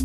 Hi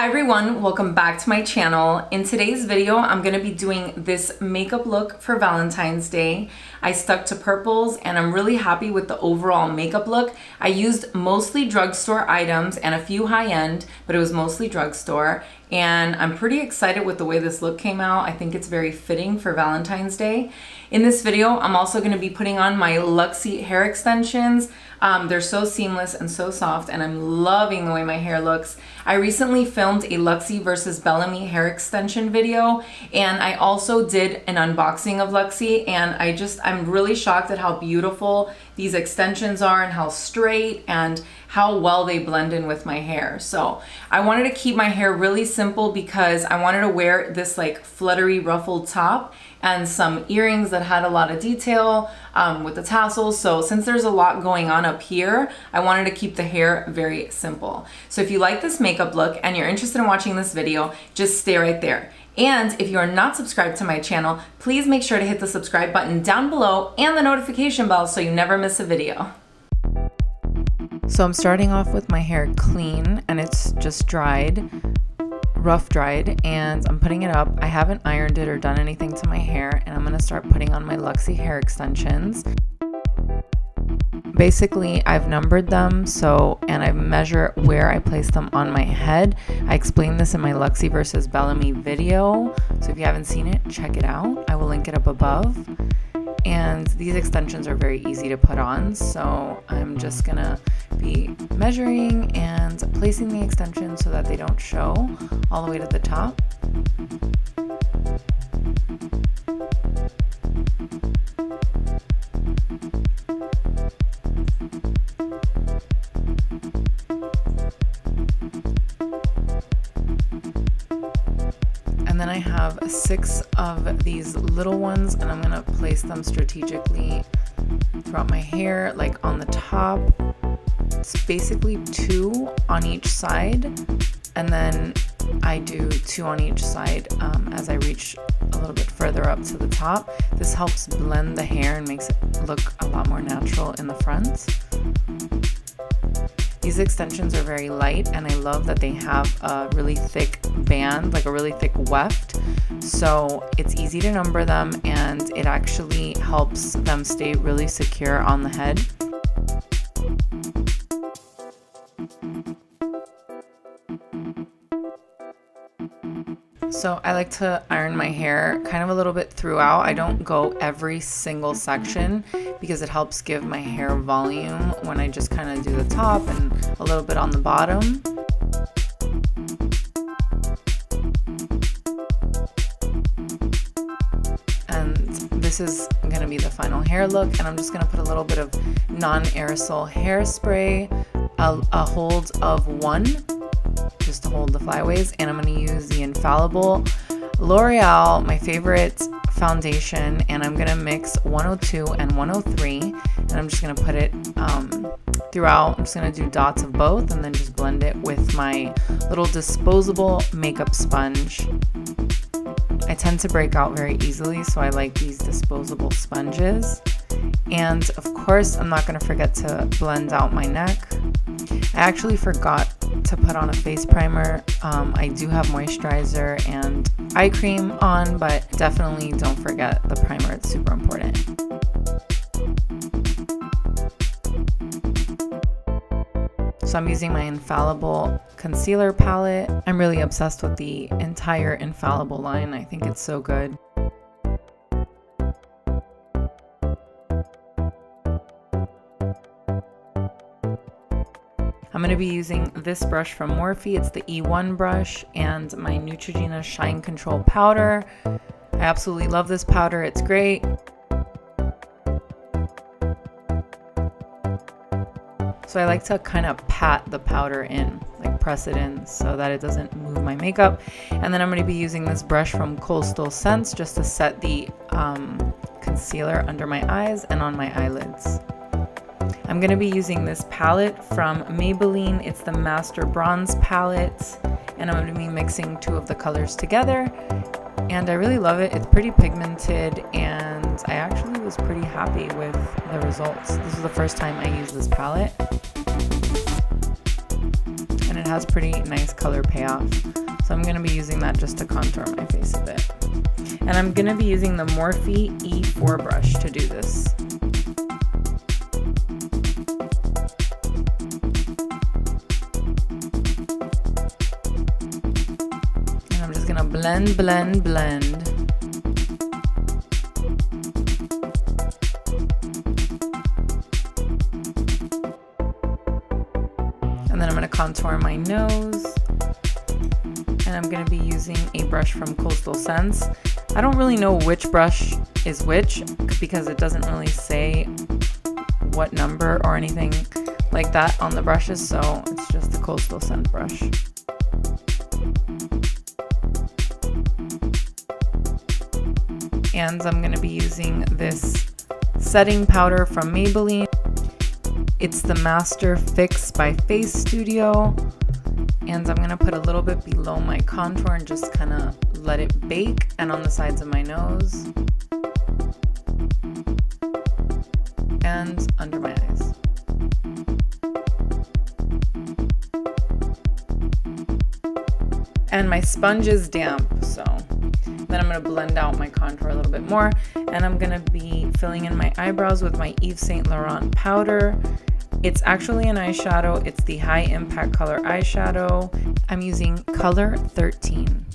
everyone, welcome back to my channel. In today's video, I'm going to be doing this makeup look for Valentine's Day. I stuck to purples and I'm really happy with the overall makeup look. I used mostly drugstore items and a few high-end, but it was mostly drugstore. And I'm pretty excited with the way this look came out. I think it's very fitting for Valentine's Day. In this video, I'm also going to be putting on my Luxie hair extensions. They're so seamless and so soft, and I'm loving the way my hair looks. I recently filmed a Luxie versus Bellamy hair extension video, and I also did an unboxing of Luxie, and I'm really shocked at how beautiful these extensions are and how straight and how well they blend in with my hair. So I wanted to keep my hair really simple because I wanted to wear this like fluttery ruffled top and some earrings that had a lot of detail with the tassels. So since there's a lot going on up here, I wanted to keep the hair very simple. So if you like this makeup look and you're interested in watching this video, just stay right there. And if you are not subscribed to my channel, please make sure to hit the subscribe button down below and the notification bell so you never miss a video. So I'm starting off with my hair clean and it's just dried, rough dried, and I'm putting it up. I haven't ironed it or done anything to my hair, and I'm gonna start putting on my Luxie hair extensions. Basically, I've numbered them, and I measure where I place them on my head. I explained this in my Luxie versus Bellamy video, so if you haven't seen it, check it out. I will link it up above. And these extensions are very easy to put on, so I'm just gonna be measuring and placing the extensions so that they don't show all the way to the top. And then I have 6 of these little ones, and I'm gonna place them strategically throughout my hair, like on the top. It's basically 2 on each side, and then I do 2 on each side as I reach a little bit further up to the top. This helps blend the hair and makes it look a lot more natural in the front. These extensions are very light, and I love that they have a really thick band, like a really thick weft. So it's easy to number them, and it actually helps them stay really secure on the head. So I like to iron my hair kind of a little bit throughout. I don't go every single section because it helps give my hair volume when I just kind of do the top and a little bit on the bottom. And this is going to be the final hair look, and I'm just going to put a little bit of non-aerosol hairspray, a hold of 1 just to hold the flyaways, and I'm going to use the Infallible L'Oreal, my favorite foundation, and I'm going to mix 102 and 103, and I'm just going to put it throughout. I'm just going to do dots of both and then just blend it with my little disposable makeup sponge. I tend to break out very easily, so I like these disposable sponges. And of course, I'm not going to forget to blend out my neck. I actually forgot to put on a face primer. I do have moisturizer and eye cream on, but definitely don't forget the primer. It's super important. So I'm using my Infallible concealer palette. I'm really obsessed with the entire Infallible line. I think it's so good. I'm going to be using this brush from Morphe. It's the E1 brush, and my Neutrogena Shine Control powder. I absolutely love this powder. It's great. So I like to kind of pat the powder in, like press it in so that it doesn't move my makeup. And then I'm going to be using this brush from Coastal Scents just to set the concealer under my eyes and on my eyelids. I'm going to be using this palette from Maybelline. It's the Master Bronze palette, and I'm going to be mixing two of the colors together. And I really love it. It's pretty pigmented, and I actually was pretty happy with the results. This is the first time I used this palette, and it has pretty nice color payoff. So I'm going to be using that just to contour my face a bit. And I'm going to be using the Morphe E4 brush to do this. And I'm just going to blend, blend, blend. And then I'm going to contour my nose. And I'm going to be using a brush from Coastal Scents. I don't really know which brush is which because it doesn't really say what number or anything like that on the brushes, so it's just the Coastal Scent brush. And I'm going to be using this setting powder from Maybelline. It's the Master Fix by Face Studio. And I'm going to put a little bit below my contour and just kind of let it bake, and on the sides of my nose and under my eyes. And my sponge is damp, so then I'm going to blend out my contour a little bit more, and I'm going to be filling in my eyebrows with my Yves Saint Laurent powder. It's actually an eyeshadow. It's the High Impact Color eyeshadow. I'm using color 13.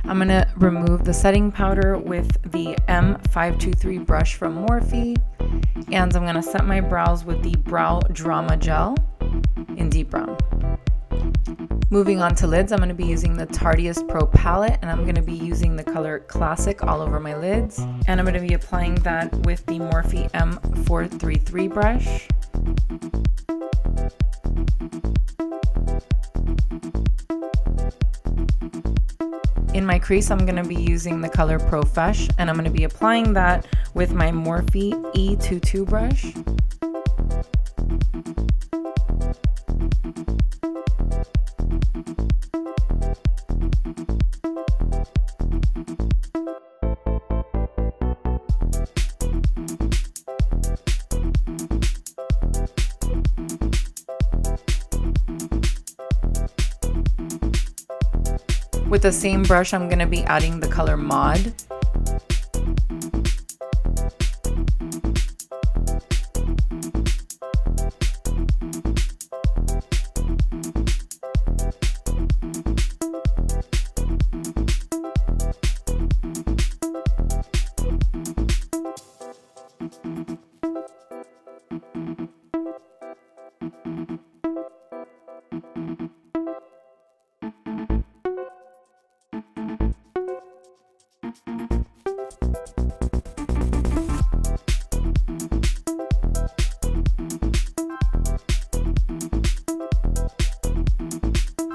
I'm going to remove the setting powder with the M523 brush from Morphe, and I'm going to set my brows with the Brow Drama Gel in deep brown. Moving on to lids, I'm going to be using the Tarteist Pro palette, and I'm going to be using the color Classic all over my lids, and I'm going to be applying that with the Morphe M433 brush. In my crease, I'm going to be using the color Profesh, and I'm going to be applying that with my Morphe E22 brush. With the same brush, I'm going to be adding the color Mod.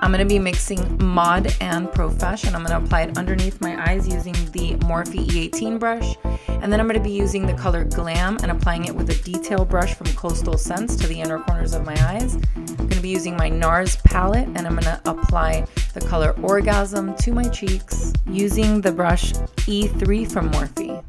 I'm going to be mixing Mod and Profesh, and I'm going to apply it underneath my eyes using the Morphe E18 brush. And then I'm going to be using the color Glam and applying it with a detail brush from Coastal Scents to the inner corners of my eyes. I'm going to be using my NARS palette, and I'm going to apply the color Orgasm to my cheeks using the brush E3 from Morphe.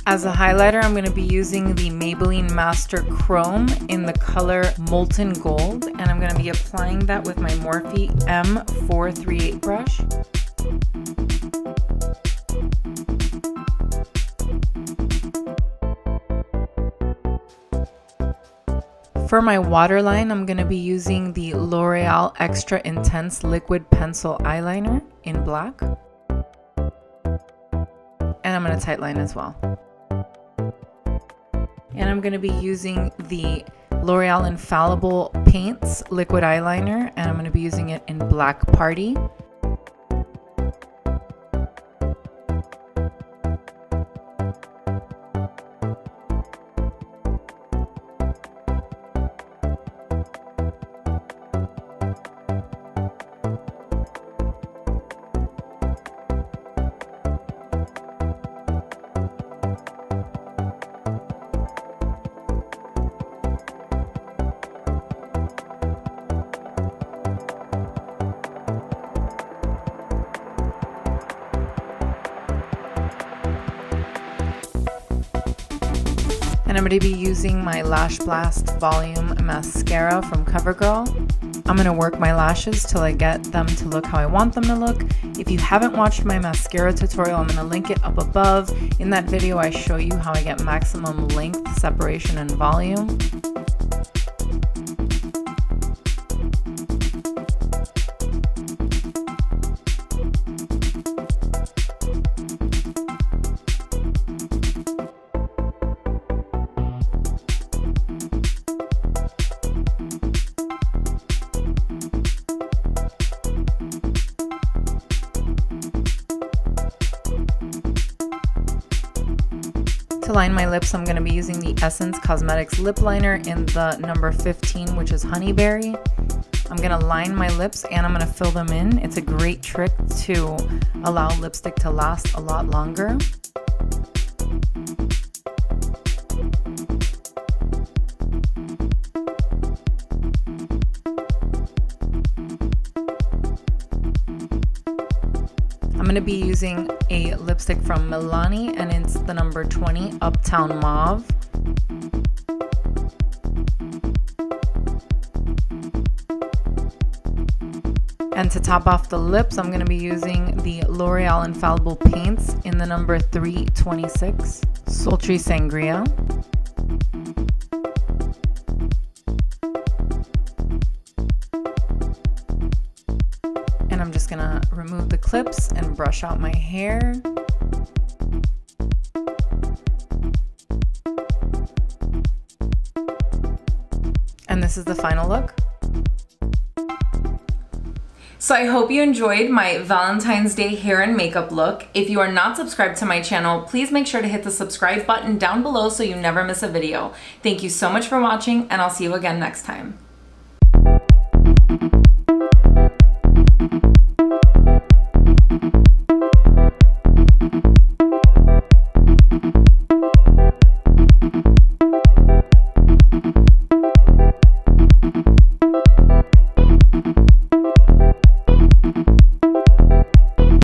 As a highlighter, I'm going to be using the Maybelline Master Chrome in the color Molten Gold, and I'm going to be applying that with my Morphe M438 brush. For my waterline, I'm going to be using the L'Oreal Extra Intense Liquid Pencil Eyeliner in black. And I'm going to tightline as well. And I'm going to be using the L'Oreal Infallible Paints Liquid Eyeliner, and I'm going to be using it in Black Party. And I'm going to be using my Lash Blast Volume Mascara from CoverGirl. I'm going to work my lashes till I get them to look how I want them to look. If you haven't watched my mascara tutorial, I'm going to link it up above. In that video, I show you how I get maximum length, separation, and volume. To line my lips, I'm going to be using the Essence Cosmetics Lip Liner in the number 15, which is Honeyberry. I'm going to line my lips and I'm going to fill them in. It's a great trick to allow lipstick to last a lot longer. I'm going to be using a lipstick from Milani, and it's the number 20, Uptown Mauve. And to top off the lips, I'm going to be using the L'Oreal Infallible Paints in the number 326, Sultry Sangria. I'm just gonna remove the clips and brush out my hair. And this is the final look. So I hope you enjoyed my Valentine's Day hair and makeup look. If you are not subscribed to my channel, please make sure to hit the subscribe button down below so you never miss a video. Thank you so much for watching, and I'll see you again next time.